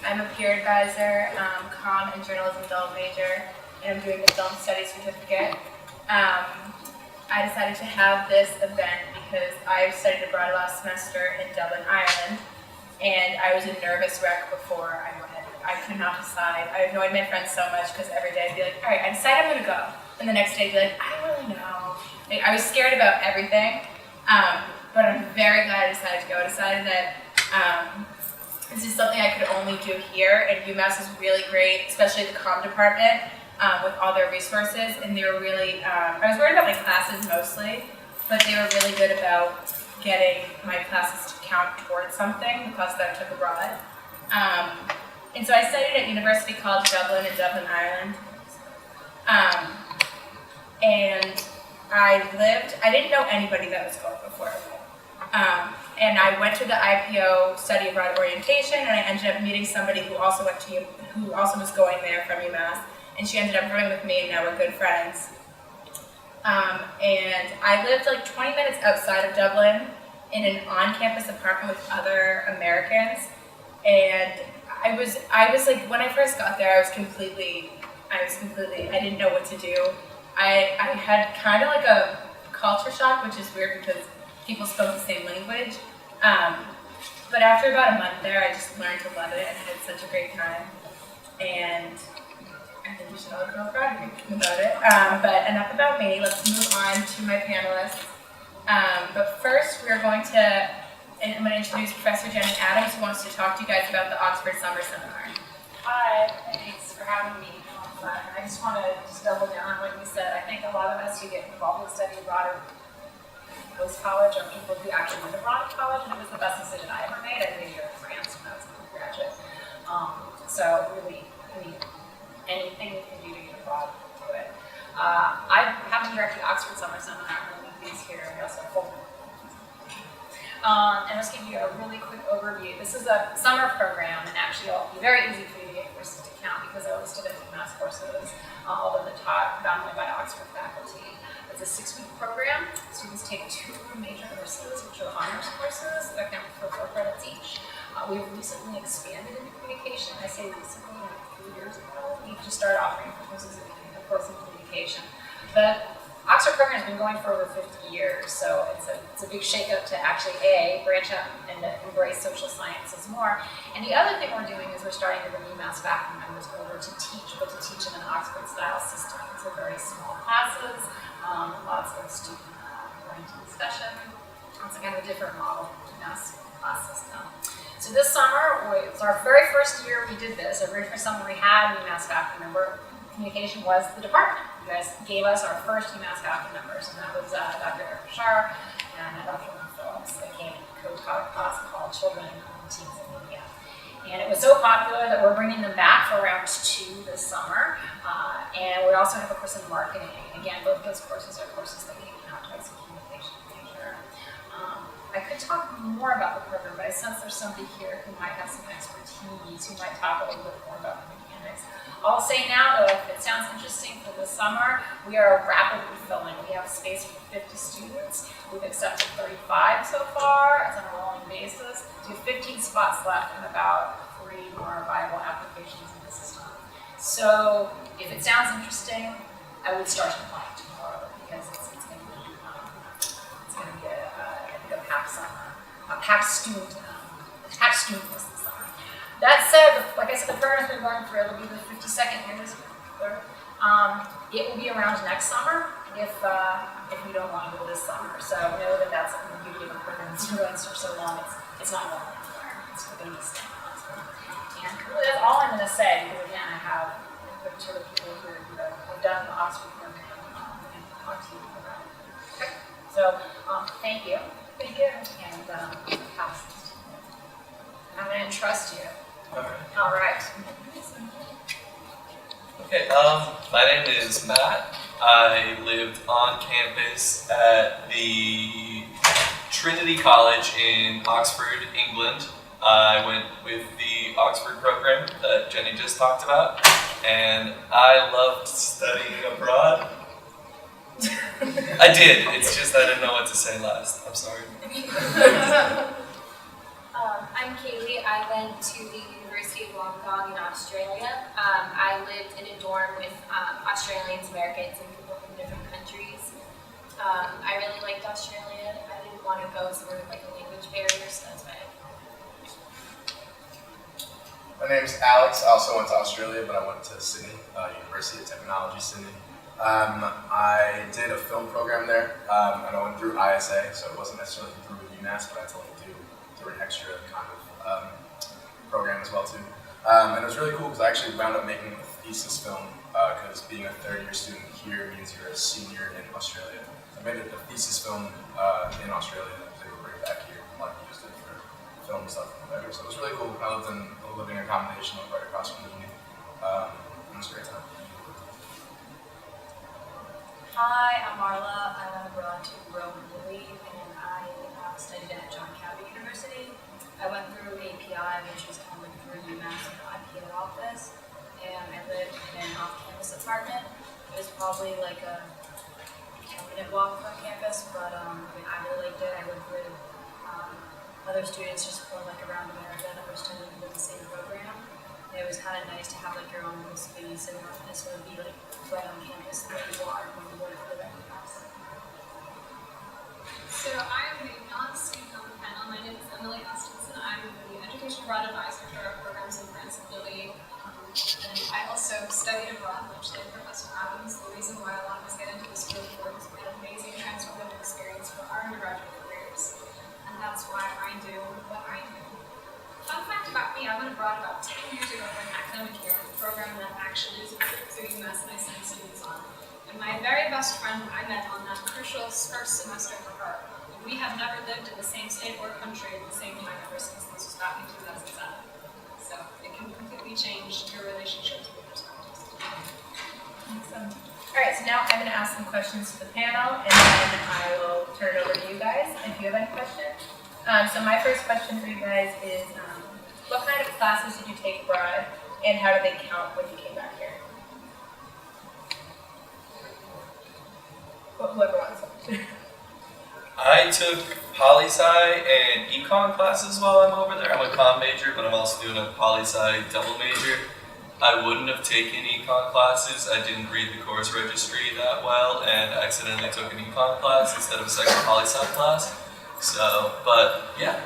I'm a peer advisor, comm and journalism double major, and I'm doing the film studies certificate. I decided to have this event because I studied abroad last semester in Dublin, Ireland, and I was a nervous wreck before I went. I could not decide. I annoyed my friends so much because every day I'd be like, all right, I decide I'm going to go. And the next day I'd be like, I don't really know. Like, I was scared about everything, but I'm very glad I decided to go. I decided that this is something I could only do here, and Umass is really great, especially the comm department, with all their resources, and they were really, I was worried about my classes mostly, but they were really good about getting my classes to count towards something, the classes that I took abroad. And so I studied at University College Dublin in Dublin, Ireland. And I didn't know anybody that was going before I went. And I went to the IPO study abroad orientation, and I ended up meeting somebody who also was going there from UMass, and she ended up going with me, and now we're good friends. And I lived like 20 minutes outside of Dublin in an on-campus apartment with other Americans, and I was like, when I first got there, I didn't know what to do. I had kind of like a culture shock, which is weird because people spoke the same language. But after about a month there, I just learned to love it and had such a great time. And I think you should all go proud of me about it. But enough about me. Let's move on to my panelists. But first, I'm going to introduce Professor Jenny Adams, who wants to talk to you guys about the Oxford Summer Seminar. Hi, thanks for having me. I just want to double down on what you said. I think a lot of us who get involved with study abroad or post-college are people who actually went abroad at college, and it was the best decision I ever made. I moved to France when I was an undergraduate. So really, anything you can do to get abroad, do it. I happen to direct the Oxford Summer Seminar, and these here, and also Fulton. And I'll just give you a really quick overview. This is a summer program, and actually it'll be very easy for you to get courses to count because I listed it in Umass courses, although they're taught predominantly by Oxford faculty. It's a 6-week program. Students take 2 major courses, which are honors courses that count for 4 credits each. We've recently expanded into communication. I say recently, like 3 years ago, we just started offering courses in communication. The Oxford program has been going for over 50 years, so it's a big shake-up to actually branch out and embrace social sciences more. And the other thing we're doing is we're starting to bring UMass faculty members over to teach, but to teach in an Oxford-style system. So very small classes, lots of student-oriented discussion. It's kind of a different model to UMass class system. So this summer, it's our very first year we did this. Our very first summer we had a UMass faculty member. Communication was the department. You guys gave us our first UMass faculty members, and that was Dr. Eric Bashar and Dr. Lynn Phillips. They came and co-taught a class called Children, Teens, and Media. And it was so popular that we're bringing them back for round 2 this summer. And we also have a course in marketing. Again, both those courses are courses that we can count as a communication major. I could talk more about the program, but I sense there's somebody here who might have some expertise, who might talk a little bit more about the mechanics. I'll say now, though, if it sounds interesting for this summer, we are rapidly filling. We have space for 50 students. We've accepted 35 so far. It's on a rolling basis. We have 15 spots left and about 3 more viable applications in the system. So if it sounds interesting, I would start applying tomorrow because it's going to be a packed summer, a packed student list this summer. That said, like I said, the program's been going for, it'll be the 52nd year this year. It will be around next summer if we don't want to go this summer. So know that that's the beauty of the program. It's been going for so long, it's not going anywhere. It's going to be staying on. And really that's all I'm going to say because again, I have sort of people who have done the Oxford program and talk to you about it. Okay. So thank you. Thank you. And pass this to you. I'm going to entrust you. All right. Okay, my name is Matt. I lived on campus at the Trinity College in Oxford, England. I went with the Oxford program that Jenny just talked about, and I loved studying abroad. I did, it's just I didn't know what to say last. I'm sorry. I'm Kaylee. I went to the University University of Wollongong in Australia. I lived in a dorm with Australians, Americans, and people from different countries. I really liked Australia. I didn't want to go somewhere with like a language barrier, so that's why I My name's Alex. I also went to Australia, but I went to Sydney, University of Technology, Sydney. I did a film program there, and I went through ISA, so it wasn't necessarily through Umass, but I had to like do an extra kind of program as well too. And it was really cool because I actually wound up making a thesis film because being a third-year student here means you're a senior in Australia. So I made a thesis film in Australia that they would bring back here, and like used it for film and stuff like that. So it was really cool. I lived in a living accommodation right across from the uni. It was a great time. Hi, I'm Marla. I went abroad to Rome, Italy, and I studied at John Cabot University. I went through API, which is kind of like through Umass in the IPA office, and I lived in an off-campus apartment. It was probably like a 10-minute walk from campus, but I really liked it. I lived with other students just from like around America that were studying with the same program. And it was kind of nice to have like your own little space and not necessarily be like right on campus where you are when you work for the rest class. So I am a non-student on the panel. My name is Emily Austinson. I'm the Education Abroad Advisor for our programs in France and Italy. And I also studied abroad, much like Professor Adams. The reason why a lot of us get into this field of work is we had an amazing transformative experience for our undergraduate careers. And that's why I do what I do. Fun fact about me, I went abroad about 10 years ago for an academic year, a program that actually is approved through Umass and I send students on. And my very best friend I met on that crucial first semester for her. And we have never lived in the same state or country at the same time ever since. This was back in 2007. So it can completely change your relationships with perspectives. Awesome. All right, so now I'm going to ask some questions to the panel, and then I will turn it over to you guys if you have any questions. So my first question for you guys is, what kind of classes did you take abroad, and how did they count when you came back here? Whoever wants to. I took poli-sci and econ classes while I'm over there. I'm a comm major, but I'm also doing a poli-sci double major. I wouldn't have taken econ classes. I didn't read the course registry that well and accidentally took an econ class instead of a second poli-sci class. So, but yeah.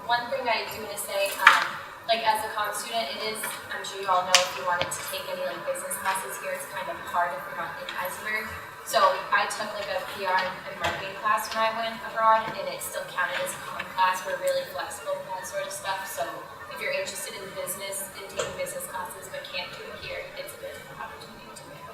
One thing I do want to say, like as a comm student, it is, I'm sure you all know if you wanted to take any like business classes here, it's kind of hard if you're not in Iceberg. So I took like a PR and marketing class when I went abroad, and it still counted as a comm class. We're really flexible with that sort of stuff. So if you're interested in business and taking business classes but can't do it here, it's a bit of an opportunity to make.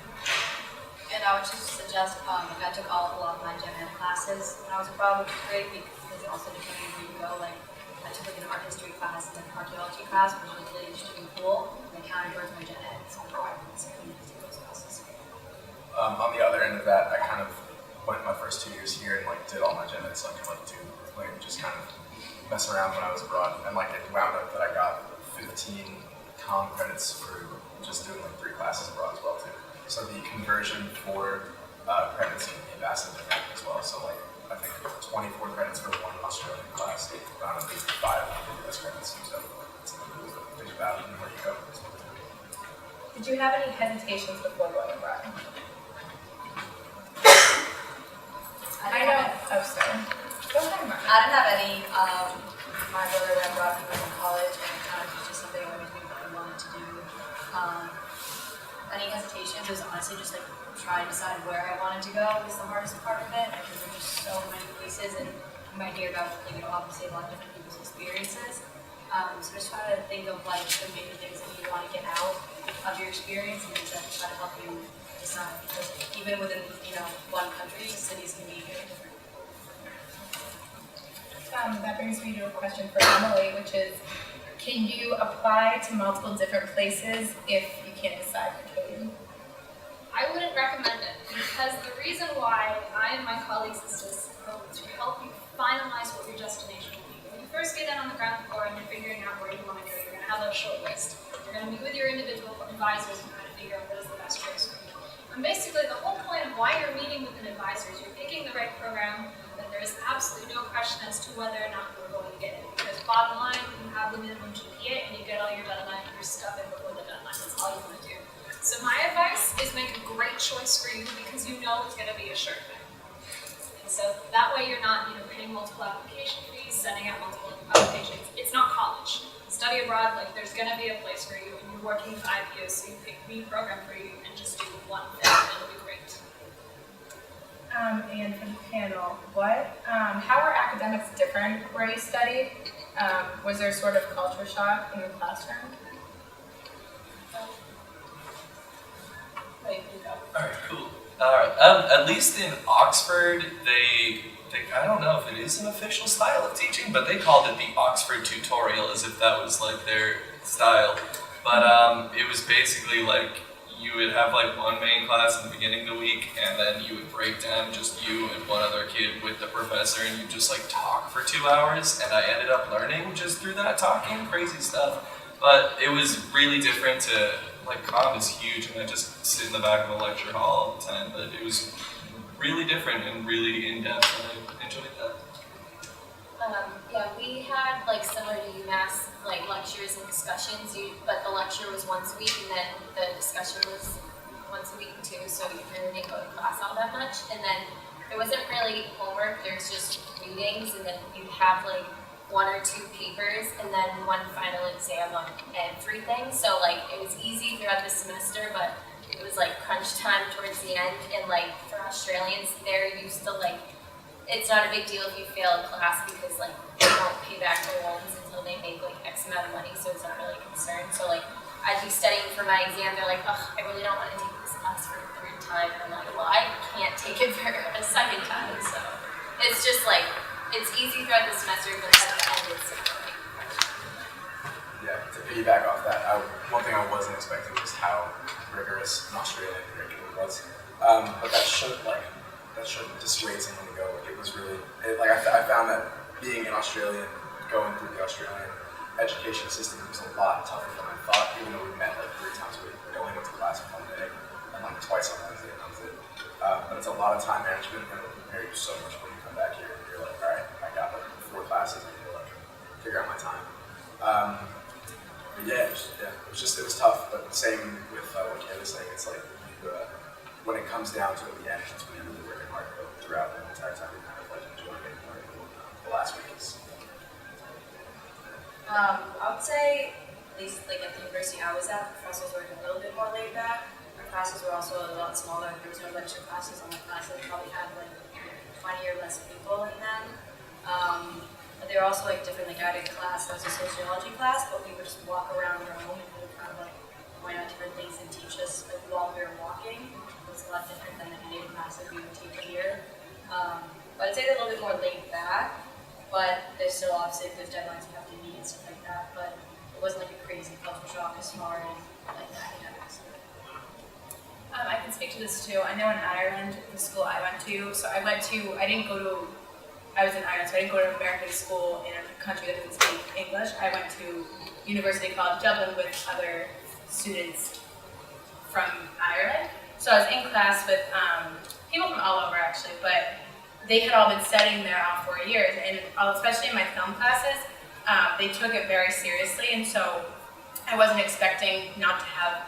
And I would just suggest, like I took a lot of my gen ed classes when I was abroad, which is great because also depending on where you go, like I took like an art history class and an archaeology class, which was really interesting and cool, and they counted towards my gen ed, so I considered take those classes. On the other end of that, I kind of went my first 2 years here and like did all my gen ed so I could like do like just kind of mess around when I was abroad, and like it wound up that I got 15 comm credits for just doing like 3 classes abroad as well too. So the conversion for credits can be vastly different as well. So like I think 24 credits for one Australian class, around at least 5 US credits. So it's something cool to think about and where you go. Did you have any hesitations before going abroad? I know. Oh, sorry. Go ahead, Mark. I didn't have any. My brother went abroad when he was in college, and it kind of was just something I always knew that I wanted to do. Any hesitations was honestly just like trying to decide where I wanted to go was the hardest part of it, because there's just so many places, and you might hear about obviously a lot of different people's experiences. So just try to think of like the major things that you want to get out of your experience, and just try to help you decide. Because even within one country, cities can be very different. That brings me to a question for Emily, which is, can you apply to multiple different places if you can't decide between? I wouldn't recommend it because the reason why I and my colleagues is this to help you finalize what your destination will be. When you first get in on the ground floor and you're figuring out where you want to go, you're going to have a short list. You're going to meet with your individual advisors and kind of figure out what is the best choice for you. And basically the whole point of why you're meeting with an advisor is you're picking the right program, that there is absolutely no question as to whether or not you're going to get it. Because bottom line, you have the minimum GPA and you get all your deadline, your stuff in before the deadline. That's all you want to do. So my advice is make a great choice for you because you know it's going to be a sure thing. And so that way you're not, paying multiple application fees, sending out multiple applications. It's not college. Study abroad, there's going to be a place for you, and you're working with IPOs, so you pick the program for you and just do one thing, and it'll be great. And for the panel, how were academics different where you studied? Was there sort of culture shock in the classroom? Alright, cool. Alright, at least in Oxford, they, I don't know if it is an official style of teaching, but they called it the Oxford tutorial as if that was their style. But it was basically you would have one main class in the beginning of the week, and then you would break down just you and one other kid with the professor, and you just talk for 2 hours, and I ended up learning just through that talking, crazy stuff. But it was really different to, Comm is huge, and I just sit in the back of a lecture hall all the time, but it was really different and really in-depth, and I enjoyed that. Yeah, we had similar to UMass lectures and discussions, but the lecture was once a week and then the discussion was once a week too, so you really didn't go to class all that much. And then there wasn't really homework, there's just readings, and then you'd have 1 or 2 papers and then one final exam on everything. So it was easy throughout the semester, but it was crunch time towards the end. And for Australians, they're used to it's not a big deal if you fail a class because they don't pay back their loans until they make X amount of money, so it's not really a concern. So I'd be studying for my exam, they're I really don't want to take this class for the 3rd time, and I'm well, I can't take it for a 2nd time. So it's just it's easy throughout the semester, but at the end it's Yeah, to piggyback off that, one thing I wasn't expecting was how rigorous an Australian curriculum was. But that shouldn't dissuade someone to go. It was really, I found that being an Australian, going through the Australian education system was a lot tougher than I thought, even though we met 3 times a week. We only went to class one day, and twice on Wednesday, and that was it. But it's a lot of time management, and it'll prepare you so much when you come back here, and you're all right, I got 4 classes, and you're figure out my time. But yeah, it was tough, but same with what Kay was saying, it's when it comes down to it at the end, it's when you're really working hard throughout the entire time, you're kind of enjoying it. The last week is. I would say, at least at the university I was at, professors were a little bit more laid back. Our classes were also a lot smaller. There was no lecture classes on my class. They probably had 20 or less people in them. But they were also different. I did a class that was a sociology class, but we would just walk around Rome and we would kind of point out different things and teach us while we were walking. It's a lot different than the Canadian class that we would teach here. But I'd say they're a little bit more laid back, but there's still obviously there's deadlines you have to meet and stuff like that. But it wasn't a crazy culture shock as far as the academics. I can speak to this too. I know in Ireland, the school I went to, I was in Ireland, so I didn't go to American school in a country that didn't speak English. I went to University College Dublin with other students from Ireland. So I was in class with people from all over actually, but they had all been studying there all 4 years, and especially in my film classes, they took it very seriously, and so I wasn't expecting not to have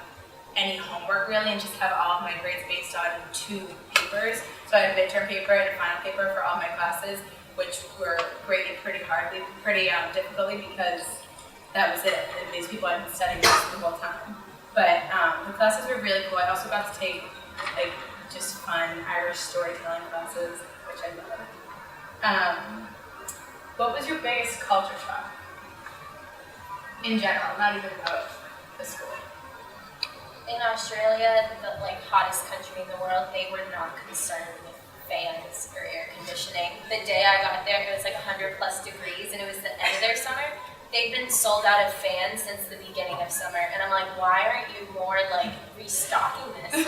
any homework really, and just have all of my grades based on 2 papers. So I had a midterm paper and a final paper for all my classes, which were graded pretty difficultly because that was it. And these people had been studying this the whole time. But the classes were really cool. I also got to take just fun Irish storytelling classes, which I loved. What was your biggest culture shock? In general, not even about the school. In Australia, the hottest country in the world, they were not concerned with fans or air conditioning. The day I got there, it was 100+ degrees, and it was the end of their summer. They've been sold out of fans since the beginning of summer, and I'm why aren't you more restocking this?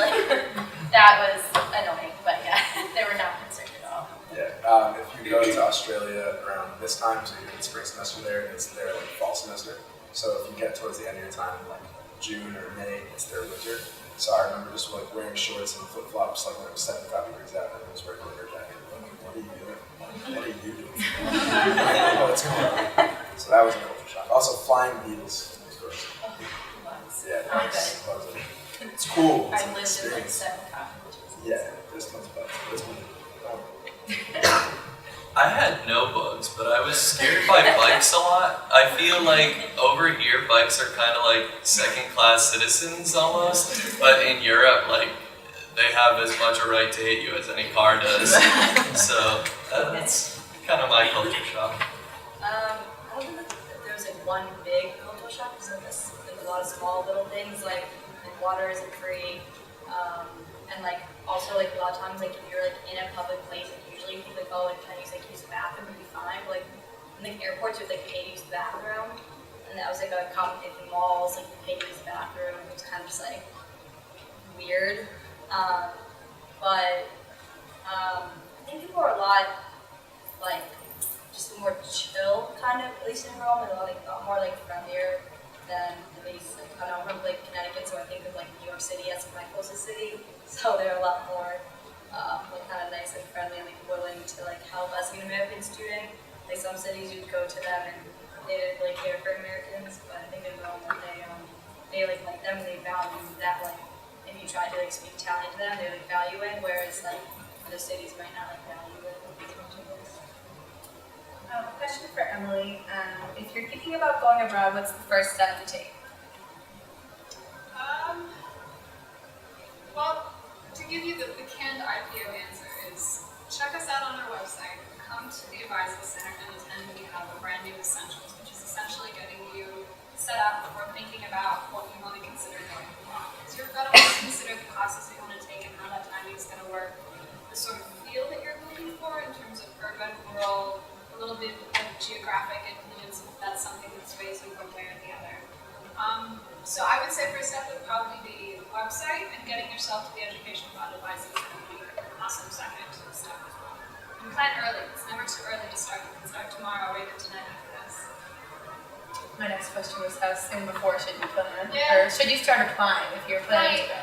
That was annoying, but yeah, they were not concerned at all. Yeah, if you go to Australia around this time, so you're in spring semester there, and it's their fall semester. So if you get towards the end of your time, June or May, it's their winter. So I remember just wearing shorts and flip flops when it was 75 degrees out, and I was wearing a winter jacket. What are you doing? What are you doing? I don't know what's going on. So So that was a culture shock. Also, flying beetles. Of course. Bugs. Yeah, Okay. bugs. It's cool. It's I an lived in like experience. 7 cottages. Yeah, there's tons of bugs. It's cool. I had no bugs, but I was scared by bikes a lot. I feel like over here bikes are kind of like second-class citizens almost, but in Europe, like they have as much a right to hit you as any car does. So that's kind of my culture shock. I don't think that there was like one big cultural shock. There's like a lot of small little things like water isn't free, and like also like a lot of times like if you're like in a public place, like usually you think like oh like can I use the bathroom would be fine, but like in like airports you have like pay to use the bathroom, and that was like a common thing in malls like you pay to use the bathroom. It was kind of just like weird, but I think people are a lot like just more chill kind of, at least in Rome, and a lot more like friendlier than at least like I don't know, from like Connecticut, so I think of like New York City as my closest city. So they're a lot more like kind of nice and friendly and like willing to like help as an American student. Like some cities you'd go to them and they didn't really care for Americans, but I think in Rome like they like them and they value that like if you try to like speak Italian to them, they like value it, whereas like other cities might not like value it as much of this. Question for Emily. If you're thinking about going abroad, what's the first step to take? Well, to give you the canned IPO answer is check us out on our website, come to the Advisor Center and attend. We have a brand new Essentials, which is essentially getting you set up for thinking about what you want to consider going abroad. So you're going to want to consider the classes you want to take and how that timing is going to work, the sort of feel that you're looking for in terms of urban, rural, a little bit of geographic influence, if that's something that sways you one way or the other. So I would say first step would probably be the website and getting yourself to the Education Fraud Advisor would be an awesome second step as well. And plan early. It's never too early to start. You can start tomorrow or even tonight after this. My next question was how soon before should you plan? Yeah. Or should you start applying if you're planning to go?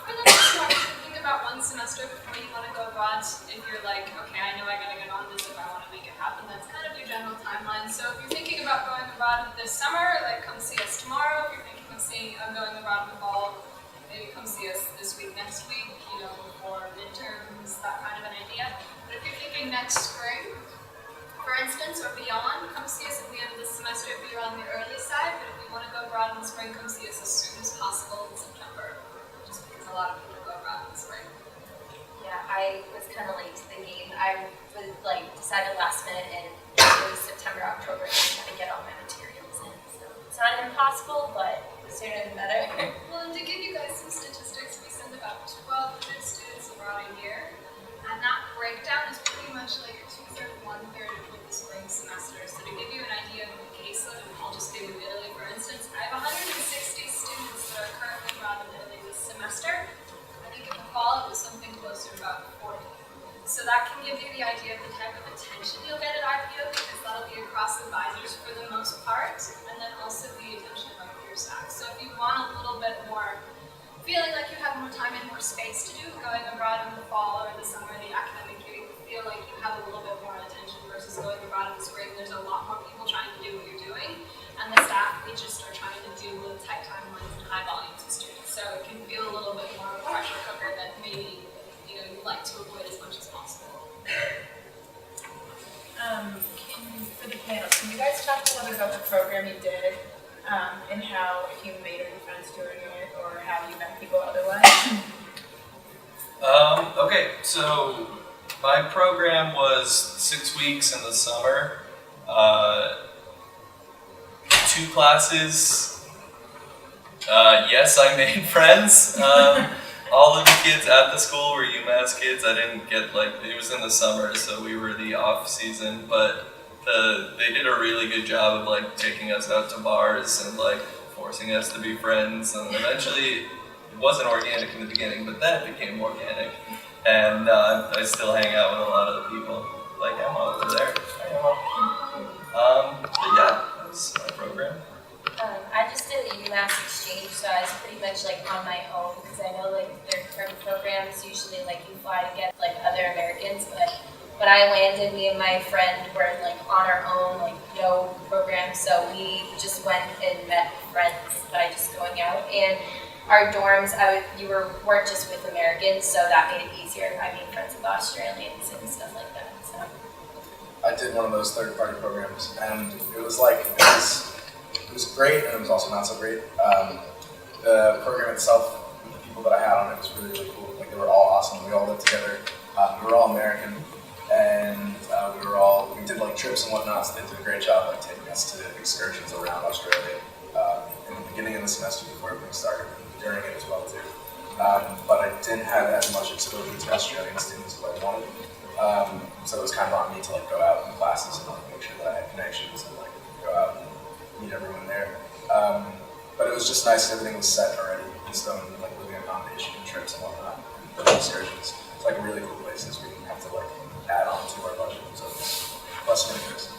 For the most part, think about one semester before you want to go abroad. If you're like, okay, I know I gotta get on this if I want to make it happen, that's kind of your general timeline. So if you're thinking about going abroad this summer, like come see us tomorrow. If you're thinking of going abroad in the fall, maybe come see us this week, next week, before midterms, that kind of an idea. But if you're thinking next spring, for instance, or beyond, come see us at the end of the semester if you're on the early side. But if you want to go abroad in the spring, come see us as soon as possible in September, just because a lot of people go abroad in the spring. Yeah, I was kind of late to the game. I was like decided last minute, and it was September, October, and I had to get all my materials in. So it's not impossible, but the sooner the better. Well, and to give you guys some statistics, we send about 1,200 students abroad a year, and that breakdown is pretty much like a 2/3, 1/3 with the spring semester. So to give you an idea of the caseload, and I'll just give you Italy for instance, I have 160 students that are currently abroad in Italy this semester. I think in the fall it was something closer to about 40. So that can give you the idea of the type of attention you'll get at IPO, because that'll be across advisors for the most part, and then also the attention of our peer staff. So if you want a little bit more, feeling like you have more time and more space to do, going abroad in the fall or the summer, the academic year, you feel like you have a little bit more attention versus going abroad in the spring. There's a lot more people trying to do what you're doing, and the staff, we just are trying to do with tight timelines and high volumes of students. So it can feel a little bit more of a pressure cooker that maybe you'd like to avoid as much as possible. For the panel, can you guys talk a little bit about the program you did and how, if you made any friends doing it or how you met people otherwise? Okay, so my program was 6 weeks in the summer, 2 classes. Yes, I made friends. All of the kids at the school were Umass kids. I didn't get it was in the summer, so we were the off season, but they did a really good job of taking us out to bars and forcing us to be friends, and eventually it wasn't organic in the beginning, but then it became organic, and I still hang out with a lot of the people, like Emma over there. Hi, Emma. But yeah, that was my program. I just did a UMass exchange, so I was pretty much on my own, because I know their current programs usually you fly to get other Americans, but when I landed, me and my friend were like on our own, like no program, so we just went and met friends by just going out. And our dorms, weren't just with Americans, so that made it easier. I made friends with Australians and stuff like that. So I did one of those third-party programs, and it was great, and it was also not so great. The program itself, the people that I had on it was really, really cool. Like, they were all awesome. We all lived together. We were all American, and we did like trips and whatnot. So they did a great job like taking us to excursions around Australia in the beginning of the semester before everything started, and during it as well too. But I didn't have as much exposure to Australian students as I wanted. So it was kind of on me to like go out in classes and like make sure that I had connections and like go out and meet everyone there. But it was just nice. Everything was set already in stone, like living accommodation and trips and whatnot, and excursions. It's like really cool places. We didn't have to like add on to our budget. So it's less than interest.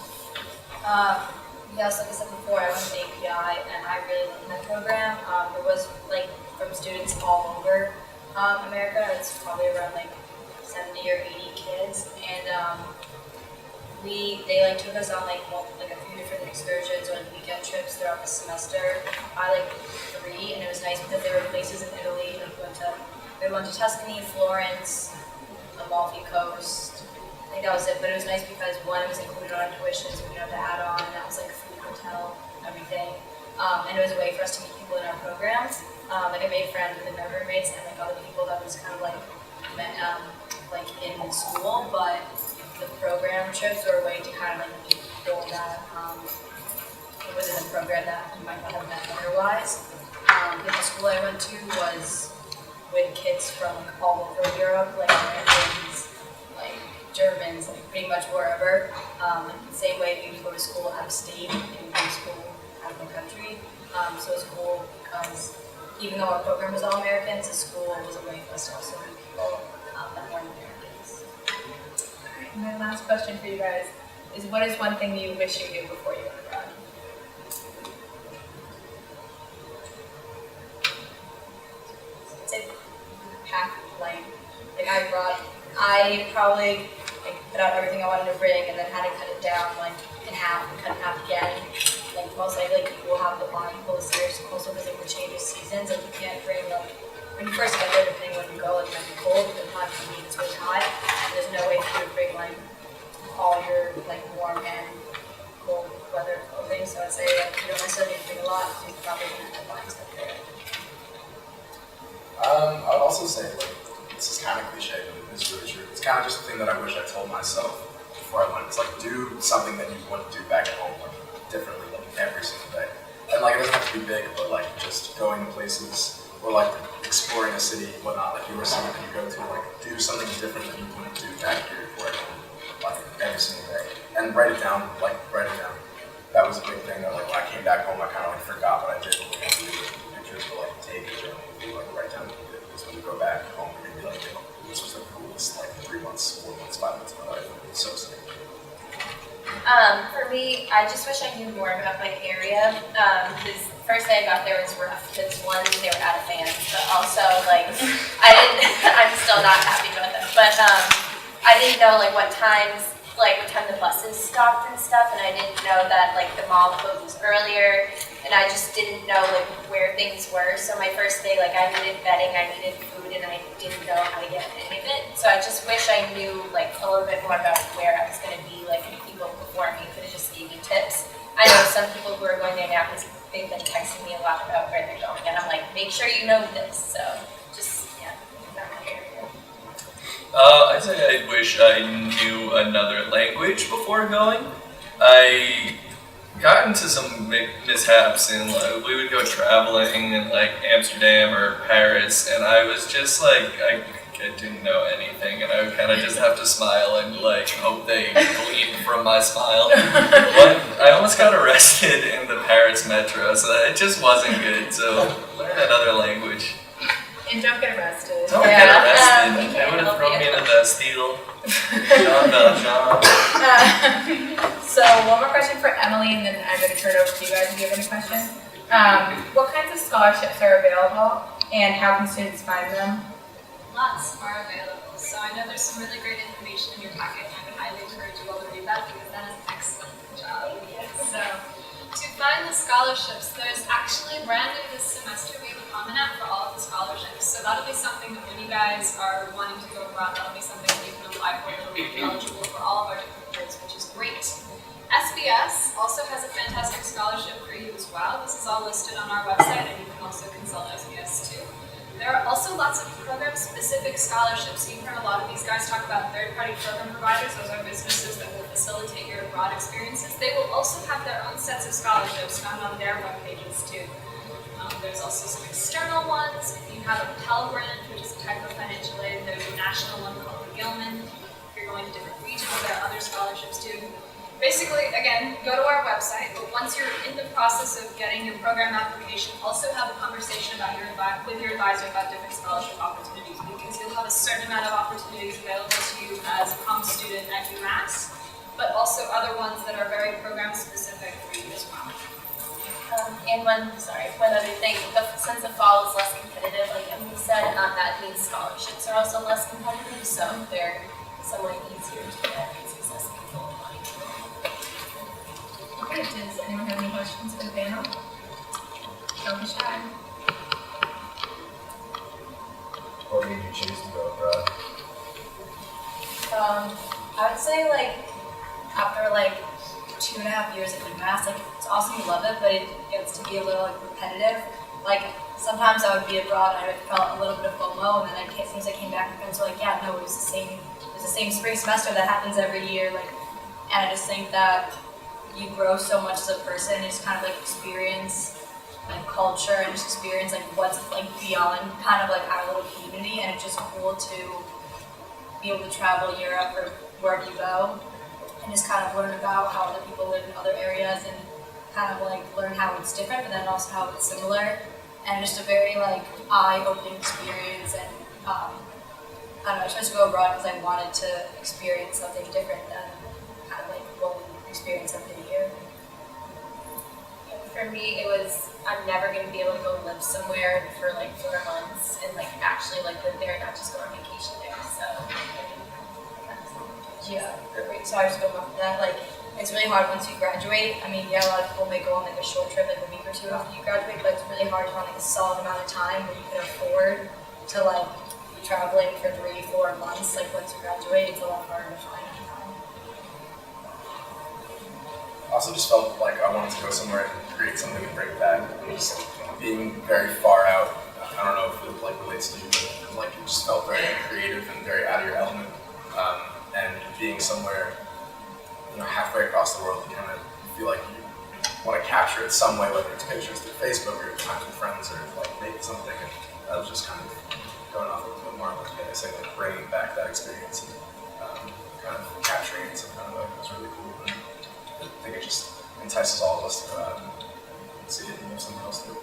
Yes, like I said before, I went to API and I really liked that program. It was like from students all over America. It's probably around like 70 or 80 kids, and they like took us on like a few different excursions or weekend trips throughout the semester. I like 3, and it was nice because there were places in Italy. Like we went to Tuscany, Florence, Amalfi Coast. I think that was it, but it was nice because one, it was included on our tuition, so we didn't have to add on, and that was like food, hotel, everything. And it was a way for us to meet people in our programs. Like I made friends with the my roommates and like other people that was kind of like met like in school, but the program trips were a way to kind of like meet people that within the program that you might not have met otherwise. The school I went to was with kids from like all over Europe, like Americans, like Germans, like pretty much wherever. The same way we would go to school out of state and go to school out of the country. So it's cool because even though our program was all Americans, the school was a way for us to also meet people that weren't Americans. And my last question for you guys is, what is one thing you wish you knew before you went abroad? I'd say pack light. Like I probably like put out everything I wanted to bring and then had to cut it down like in half and cut it in half again. Like most likely people will have the body close here, also because of the change of seasons, and you can't bring like when you first get there, depending when you go, it might be cold, but the time you meet it's really hot. And there's no way for you to bring like all your like warm and cold weather clothing. So I'd say like you don't necessarily need to bring a lot, so you're probably gonna have to buy stuff there. I would also say, like, this is kind of cliche, but it is really true. It's kind of just a thing that I wish I told myself before I went. It's like, do something that you want to do back at home, like, differently, like, every single day. And, like, it doesn't have to be big, but, like, just going to places or, like, exploring a city, whatnot, like, your city that you go to, like, do something different that you wouldn't do back here before at home, like, every single day. And write it down, like, write it down. That was a big thing that, like, when I came back home, I kind of, like, forgot what I did. Like, I do pictures, but, like, take a journal. Like write down what you did, because when you go back home, you're gonna be like, yo, this was the coolest like 3 months, 4 months, 5 months of my life. It's so sick. For me, I just wish I knew more about my area. Because first day I got there was rough. Because one, they were out of fans, but also like I'm still not happy with them. But I didn't know like what time the buses stopped and stuff, and I didn't know that like the mall closes earlier. And I just didn't know like where things were. So my first day, like I needed bedding, I needed food, and I didn't know how to get any of it. So I just wish I knew like a little bit more about where I was gonna be, like people before me could have just gave me tips. I know some people who are going there now because they've been texting me a lot about where they're going, and I'm like, make sure you know this. So just not my area. I'd say I wish I knew another language before going. I got into some mishaps and like, we would go traveling in like Amsterdam or Paris, and I was just like I didn't know anything, and I would kind of just have to smile and like hope they glean from my smile. But I almost got arrested in the Paris metro, so it just wasn't good. So learn another language. And don't get arrested. Don't get arrested. They would have thrown me in a Bastille. Jean Valjean. So one more question for Emily, and then I'm going to turn it over to you guys if you have any questions. What kinds of scholarships are available, and how can students find them? Lots are available. So I know there's some really great information in your packet, and I would highly encourage you all to read that because that is an excellent job. So to find the scholarships, there's actually brand new this semester, we have a Common App for all of the scholarships. So that'll be something that when you guys are wanting to go abroad, that'll be something that you can apply for. It'll be eligible for all of our different programs, which is great. SBS also has a fantastic scholarship for you as well. This is all listed on our website, and you can also consult SBS too. There are also lots of program-specific scholarships. So you've heard a lot of these guys talk about third-party program providers. Those are businesses that will facilitate your abroad experiences. They will also have their own sets of scholarships found on their web pages too. There's also some external ones. If you have a Pell Grant, which is a type of financial aid, there's a national one called the Gilman. If you're going to different regions, there are other scholarships too. Basically, again, go to our website, but once you're in the process of getting your program application, also have a conversation with your advisor about different scholarship opportunities, because you'll have a certain amount of opportunities available to you as a comm student at Umass, but also other ones that are very program specific for you as well. And one other thing, since the fall is less competitive, like Emily said, that means scholarships are also less competitive, so they're somewhat easier to get successful. Okay, does anyone have any questions for the panel? Don't be shy. What made you choose to go abroad? I would say after 2.5 years at Umass, it's awesome, you love it, but it gets to be a little repetitive. Sometimes I would be abroad and I felt a little bit of FOMO, and then as soon as I came back, my friends were like, yeah, no, it was the same spring semester that happens every year. And I just think that you grow so much as a person. You just kind of experience culture and just experience what's beyond kind of our little community, and it's just cool to be able to travel Europe or wherever you go and just kind of learn about how other people live in other areas and kind of learn how it's different, but then also how it's similar, and just a very eye-opening experience. And I don't know, I chose to go abroad because I wanted to experience something different than kind of what we experience every year. For me, it was, I'm never going to be able to go live somewhere for 4 months and actually live there, not just go on vacation there. So, Yeah, great. So I just go off of that. It's really hard once you graduate. I mean, yeah, a lot of people may go on a short trip, a week or two after you graduate, but it's really hard to find a solid amount of time where you can afford to be traveling for 3-4 months. Once you graduate, it's a lot harder to find that time. I also just felt like I wanted to go somewhere and create something and bring it back. And just being very far out, I don't know if it relates to you, but it just felt very creative and very out of your element. And being somewhere, halfway across the world, you kind of feel like you want to capture it some way, whether it's pictures through Facebook or times with friends or making something. And that was just kind of going off a little bit more bringing back that experience and kind of capturing it in some kind of way. It was really cool. And I think it just entices all of us to go out and see it and have something else to do.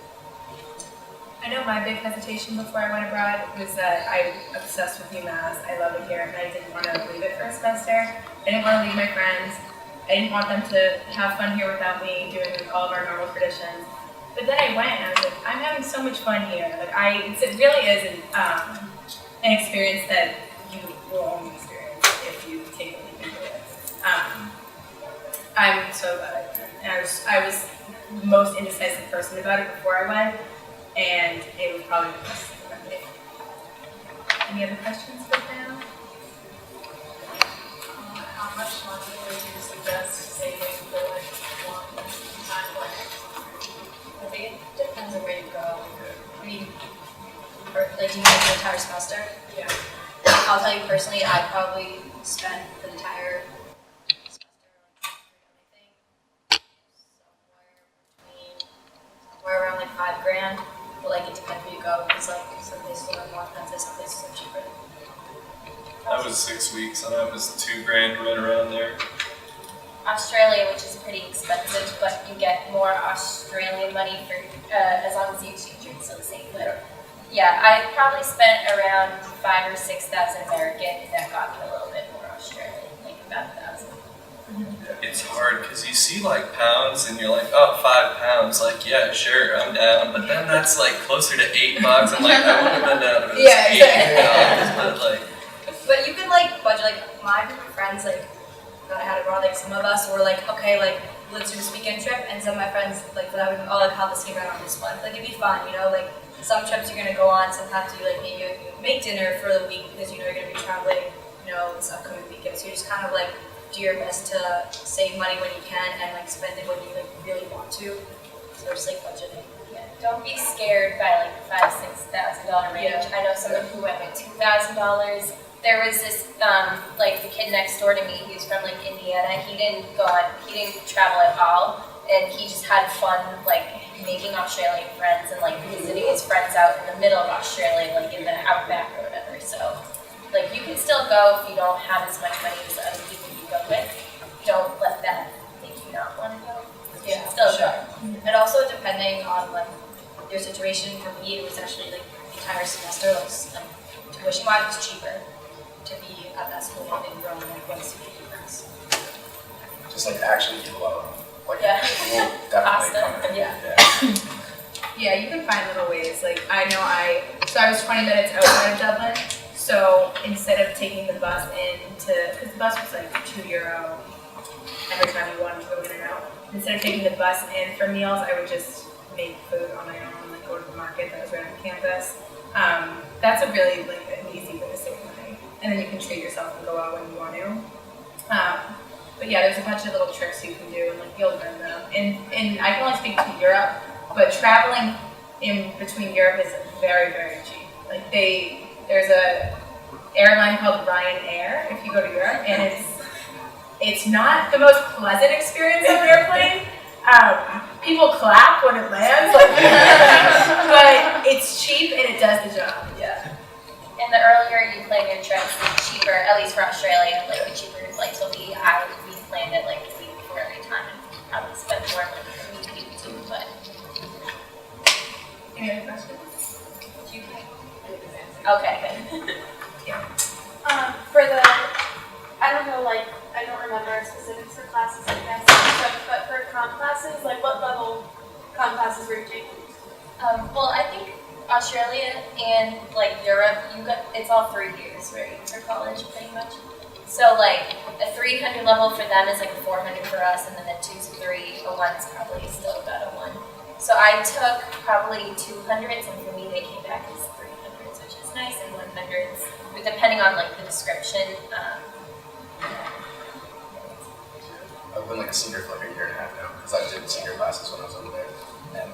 I know my big hesitation before I went abroad was that I'm obsessed with Umass. I love it here, and I didn't want to leave it for a semester. I didn't want to leave my friends. I didn't want them to have fun here without me doing all of our normal traditions. But then I went and I was like, I'm having so much fun here. It really is an experience that you will only experience if you take a leap into it. I'm so glad I went. And I was the most indecisive person about it before I went, and it was probably the best thing I've made. Any other questions for now? How much money would you suggest saving for one time plan? I think it depends on where you go. I mean, do you mean the entire semester? Yeah. I'll tell you personally, I probably spent the entire semester on everything somewhere around $5,000. But it depends where you go, because some places are more expensive, some places are cheaper. That was 6 weeks, and that was $2,000 right around there. Australia, which is pretty expensive, but you get more Australian money for as long as you exchange it, so the same. But yeah, I probably spent around 5,000 or 6,000 American, and that got me a little bit more Australian, about 1,000. It's hard because you see pounds and you're like, oh, 5 pounds, yeah, sure, I'm down. But then that's closer to $8. I'm I wouldn't have been down if it was $8. But like my group of friends like that I had abroad, like some of us were like, okay, like let's do this weekend trip, and some of my friends like that would all like have the same ride on this one. Like it'd be fun, you know, like some trips you're gonna go on, sometimes you like maybe you make dinner for the week because you know you're gonna be traveling, you know, this upcoming weekend. So you just kind of like do your best to save money when you can and like spend it when you like really want to. So just like budgeting. Yeah, don't be scared by like $5,000-$6,000 range. Yeah. I know someone who went with $2,000. There was this like the kid next door to me. He was from like Indiana. He didn't travel at all, and he just had fun like making Australian friends and like visiting his friends out in the middle of Australia, like in the outback or whatever. So like you can still go if you don't have as much money as other people you go with. Don't let that make you not want to go. Yeah, Still sure. And also depending on like your situation, for me it was actually like the entire semester, like tuition wise was cheaper to be at that school in Rome than it was to be in Umass. Just like actually eat a lot of like Yeah. we'll definitely Pasta. come in. Yeah. Yeah, you can find little ways. Like I know I was 20 minutes outside of Dublin, so instead of taking the bus because the bus was like €2 every time you wanted to go in and out. Instead of taking the bus in for meals, I would just make food on my own, like go to the market that was right on campus. That's a really like an easy way to save money, and then you can treat yourself and go out when you want to. But yeah, there's a bunch of little tricks you can do, and like you'll learn them. And I can only speak to Europe, but traveling in between Europe is very, very cheap. Like there's a airline called Ryanair if you go to Europe, and it's not the most pleasant experience on an airplane. People clap when it lands, but it's cheap and it does the job. Yeah. And the earlier you plan your trips, the cheaper, at least for Australia, like the cheaper your flights will be. We planned it like a week before every time and probably spent more like a week too, but. Any other questions? Okay, good. For the, I don't know, like, I don't remember specifics for classes, I guess, but for comm classes, like, what level comm classes were you taking? Well, I think Australia and like Europe, it's all 3 years, right, for college, pretty much. So like a 300 level for them is like a 400 for us, and then a 2 to 3, a 1's probably still about a 1. So I took probably 200s, and for me they came back as 300s, which is nice, and 100s, but depending on like the description. I've been like a senior for like a year and a half now because I did senior classes when I was over there, and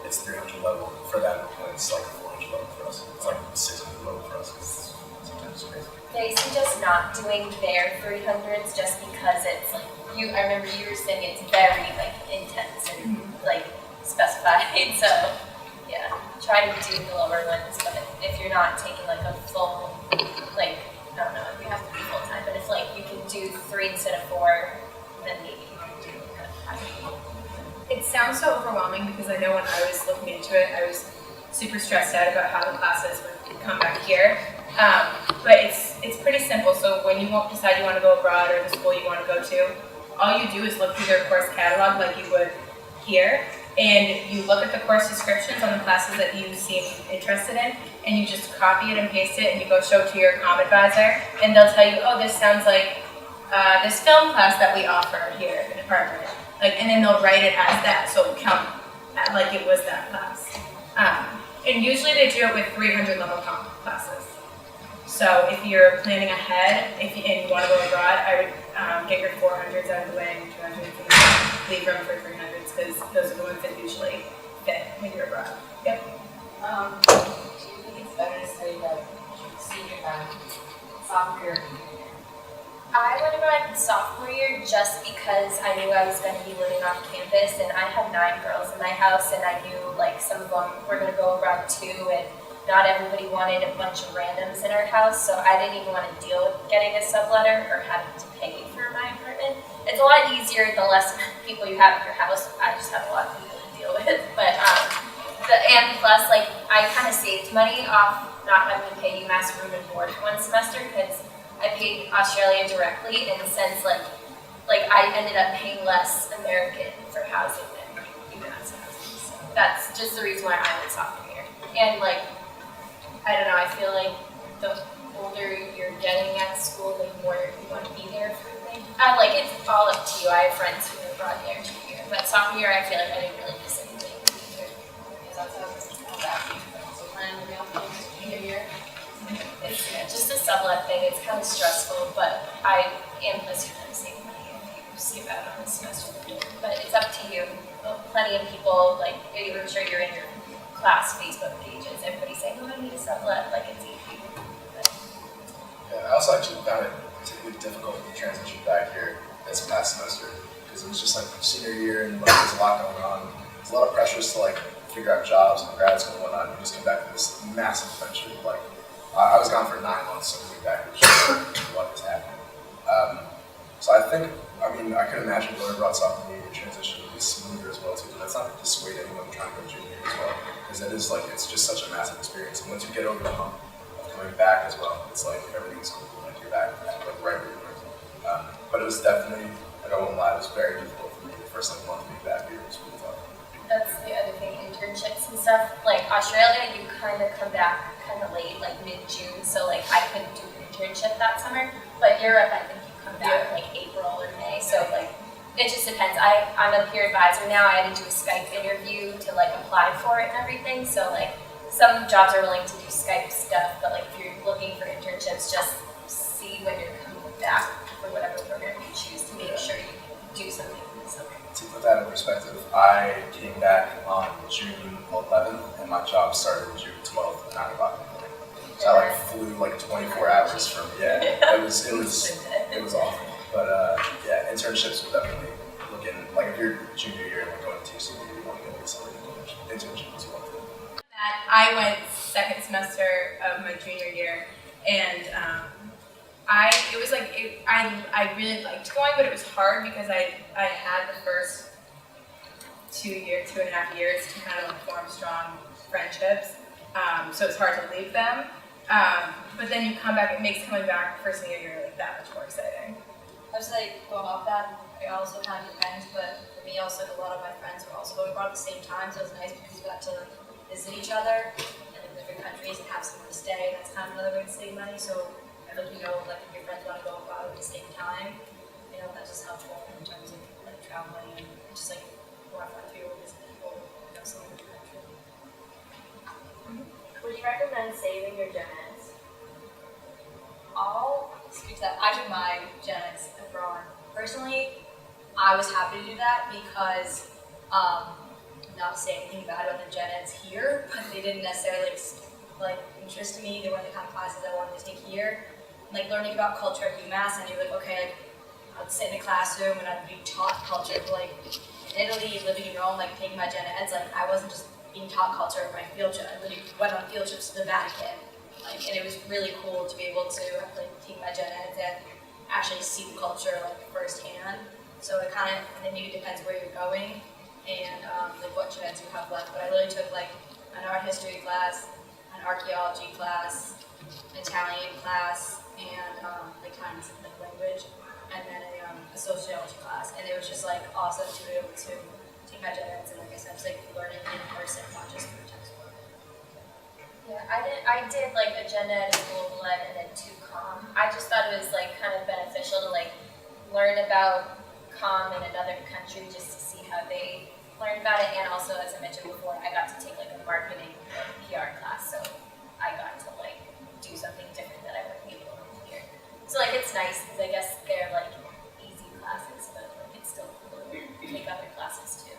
it's 300 level for them, and it's like 400 level for us. It's like 600 level for us. Sometimes it's crazy. They suggest not doing their 300s just because it's like I remember you were saying it's very like intense and like specified. So yeah, try to do the lower ones, but if you're not taking like a full like I don't know, you have to be full time, but if like you can do 3 instead of 4, then maybe you can do kind of higher. It sounds so overwhelming because I know when I was looking into it, I was super stressed out about how the classes would come back here. But it's pretty simple. So when you decide you want to go abroad or the school you want to go to, all you do is look through their course catalog like you would here, and you look at the course descriptions on the classes that you seem interested in, and you just copy it and paste it, and you go show it to your Comm Advisor, and they'll tell you, oh, this sounds like this film class that we offer here at the department. Like, and then they'll write it as that, so it'll count like it was that class. And usually they do it with 300 level comm classes. So if you're planning ahead, and you want to go abroad, I would get your 400s out of the way and 200s, and leave room for 300s because those are the ones that usually fit when you're abroad. Yep. Do you think it's better to study like senior sophomore year? I would have gone sophomore year just because I knew I was going to be living off campus, and I had 9 girls in my house, and I knew like some of them were going to go abroad too, and not everybody wanted a bunch of randoms in our house, so I didn't even want to deal with getting a subletter or having to pay for my apartment. It's a lot easier the less people you have in your house. I just have a lot of people to deal with, but and plus like I kind of saved money off not having to pay Umass room and board for 1 semester because I paid Australia directly, in the sense like I ended up paying less American for housing than Umass housing. So that's just the reason why I went sophomore year. And like I don't know, I feel like the older you're getting at school, like It's all up to you. I have friends who were brought there junior year, but sophomore year I feel like I didn't really miss anything. So plan to be off for junior year. It's just a sublet thing. It's kind of stressful, but I am listening to the same money if you see about it on the semester. But it's up to you. Plenty of people, like, I'm sure you're in your class Facebook pages, everybody's saying, oh, I need a sublet, like it's easy. But Yeah, I also actually found it particularly difficult to transition back here this past semester because it was just like senior year and like, there's a lot going on. There's a lot of pressures to like figure out jobs and grad school and whatnot. And you just come back to this massive adventure. Like I was gone for 9 months, so coming back was just what is happening. So I think, I could imagine going abroad sophomore year transition would be smoother as well too. But that's not to dissuade anyone trying to go junior year as well, because it is like it's just such a massive experience. And once you get over the hump of coming back as well, it's like everything's cool. Like you're back, like right where you were. But it was definitely, like I won't lie, it was very difficult for me the first like month being back here. It was really tough. that's the other thing, internships and stuff. Like Australia, you kind of come back kind of late, like mid-June, so like I couldn't do an internship that summer. But Europe, I think you come back like April or May, so like it just depends. I'm a peer advisor now. I had to do a Skype interview to like apply for it and everything. So like some jobs are willing to do Skype stuff, but like if you're looking for internships, just see when you're coming back for whatever program you choose to make sure you do something in the summer. To put that in perspective, I came back on June 11th and my job started June 12th at 9 o'clock in the morning. So I like flew like 24 hours from, it was awful. But yeah, internships will definitely look in, like if you're junior year and like going to senior year, you want to get something internship is one thing. I went second semester of my junior year, and I really liked going, but it was hard because I had the first 2.5 years to kind of form strong friendships, so it's hard to leave them. But then you come back, it makes coming back for senior year like that much more exciting. I was like going off that, it also kind of depends, but for me also a lot of my friends were also going abroad at the same time, so it was nice because we got to visit each other in different countries and have somewhere to stay, and that's kind of another way to save money. So I think like if your friends want to go abroad at the same time, that's just helpful in terms of like traveling and just like more fun to be able to visit people, somewhere in the country. Would you recommend saving your gen eds? I'll speak to that. I took my gen eds abroad. Personally, I was happy to do that because, not to say anything bad about the gen eds here, but they didn't necessarily like interest me. They weren't the kind of classes I wanted to take here. Like learning about culture at Umass, and you're like, okay, like, I'd sit in a classroom and I'd be taught culture. Like in Italy, living in Rome, like taking my gen eds, like I wasn't just being taught culture of my field trip. I literally went on field trips to the Vatican. And it was really cool to be able to like take my gen eds and actually see the culture like firsthand. So it kind of, and then it depends where you're going and like what gen eds you have left. But I literally took like an art history class, an archaeology class, an Italian class, and like Chinese like language, and then a sociology class. And it was just like awesome to be able to take my gen eds and like I said, just like learning in person, not just through textbook. Yeah, I did like agenda ed and global ed and then 2 comm. I just thought it was like kind of beneficial to like learn about comm in another country just to see how they learn about it. And also, as I mentioned before, I got to take like a marketing or PR class, so I got to like do something different that I wouldn't be able to do here. So like it's nice because I guess they're like easy classes, but like it's still cool to take other classes too.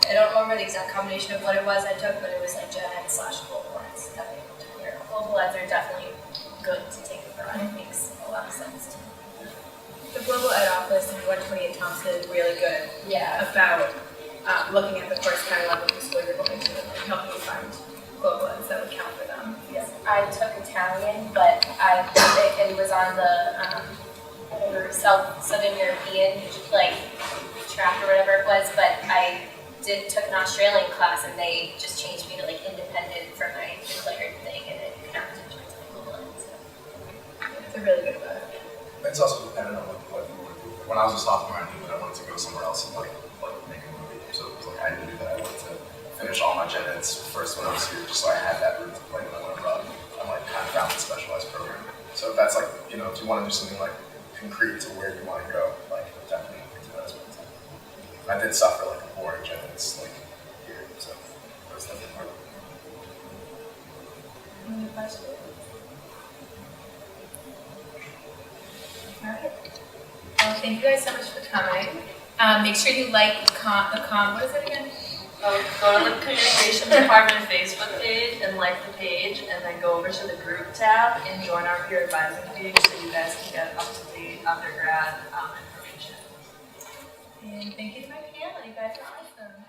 I don't remember the exact combination of what it was I took, but it was like gen ed / global eds that I took here. Global eds are definitely good to take abroad. It makes a lot of sense too. The Global Ed Office and 128 Thompson is really good Yeah. about looking at the course catalog of the school you're going to and helping you find global eds that would count for them. Yes, I took Italian, but it was on the whatever Southern European like track or whatever it was. But I took an Australian class, and they just changed me to like independent for my declared thing, and it counted towards my global ed. So They're really good about it. It's also dependent on what you want to do. When I was a sophomore, I knew that I wanted to go somewhere else and like make a movie. So it was like I knew that I wanted to finish all my gen eds first when I was here, just so I had that route to play when I went abroad. I like kind of found a specialized program. So if that's like if you want to do something like concrete to where you want to go, like definitely look into that as well. I did suffer like a boring genetics like here, so that was definitely part of it. Any questions? All right. Well, thank you guys so much for coming. Make sure you like the comm. What is it again? Go to the communication department Facebook page and like the page, and then go over to the group tab and join our peer advising page so you guys can get up to date undergrad information. And thank you to my panel. You guys are awesome.